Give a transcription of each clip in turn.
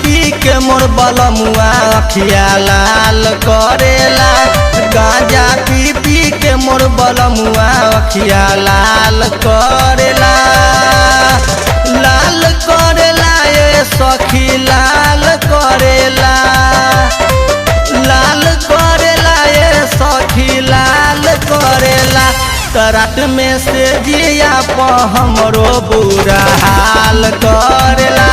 पी के मोर बलमुआ अखिया लाल करेला। गांजा पी के मोर बलमुआ अखिया लाल करेला। लाल करेला ये सखी लाल करेला। लाल करेला ये सखी लाल करेला। रात में से जिया प हमरो बुरा हाल करेला।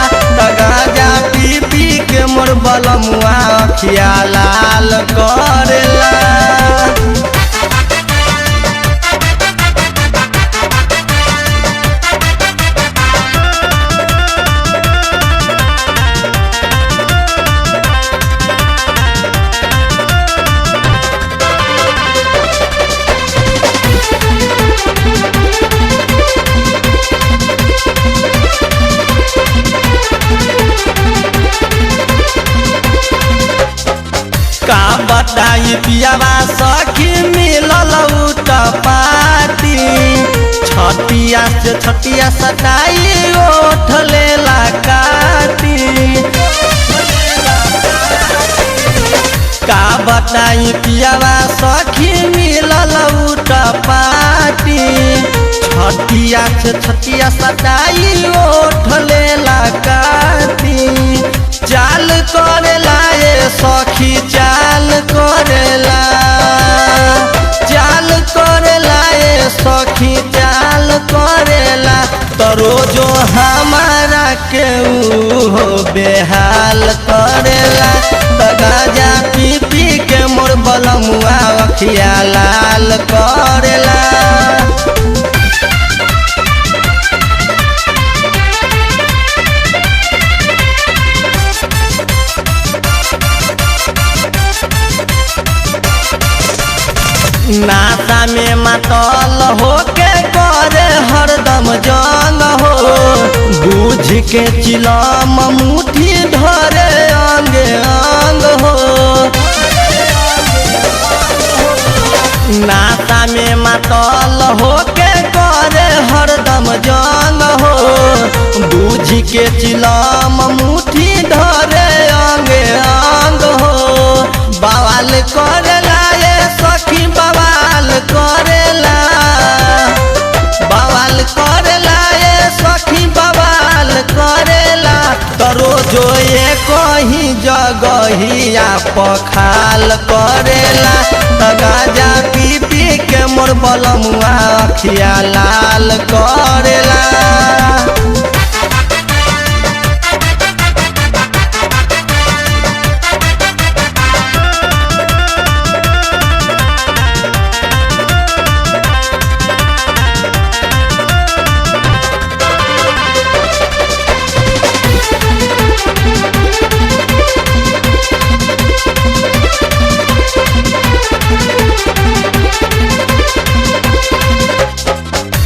गांजा पी के मोर बलमुआ अखिया लाल करेला। का बताई पियावा सखी मिलल पाती। छतिया से छतिया सटाई ओठ लेला काटी। का बताई पियावा सखी मिलल पाती। छतिया से छतिया सटाई ओठ लेला काटी। चाल करेला ये सखी चाल करेला। चाल करेला ये सखी चाल करेला। तो रोजो हमारा के हो बेहाल करेला। गांजा पी के मोर बलमुआ अखिया लाल करेला। नाता में मतल होके करे हरदम जंग हो। बूझ के चिलम मुट्ठी धरे अंग अंग हो। नाता में मतल होके करे हरदम जंग हो। बूझ के चिलम मुट्ठी धरे अंग अंग हो। बवाल करेला ये सखी बवाल करेला। बवाल करेला ये सखी बवाल करेला। तो रोजो ये कहीं जगहिया पखाल करेला। गांजा पी के मोर बलमुआ अखिया लाल करेला।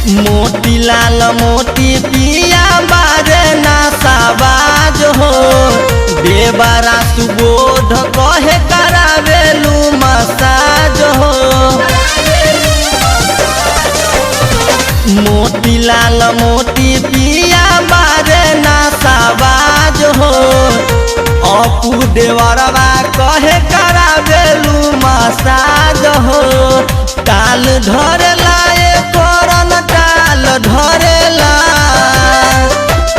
मोती लाल मोती पिया बारे नासाबाज हो। बेबारा सुबोध कहे करावेलू मसाज हो। मोती लाल मोती पिया बारे नासाबाज हो। अपू देवरवा कहे करावेलू मसाज हो। ताल धरेला ये करन ताल धरेला।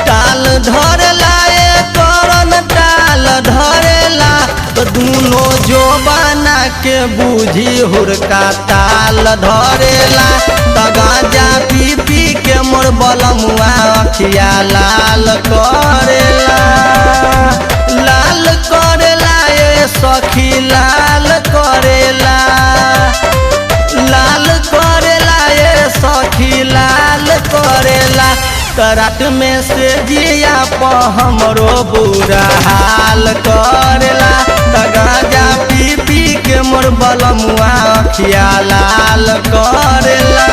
ताल धरेला ये करन ताल धरेला। तो दोनों जो बना के बूझी हुरका ताल धरेला। तो गांजा पी के मोर बलमुआ अखिया लाल करेला। लाल करेला ये सखी लाल करेला। लाल करेला ये सखी लाल करेला। रात में से जिया प हमरो बुरा हाल करेला। गांजा पी के मोर बलमुआ अखिया लाल करेला।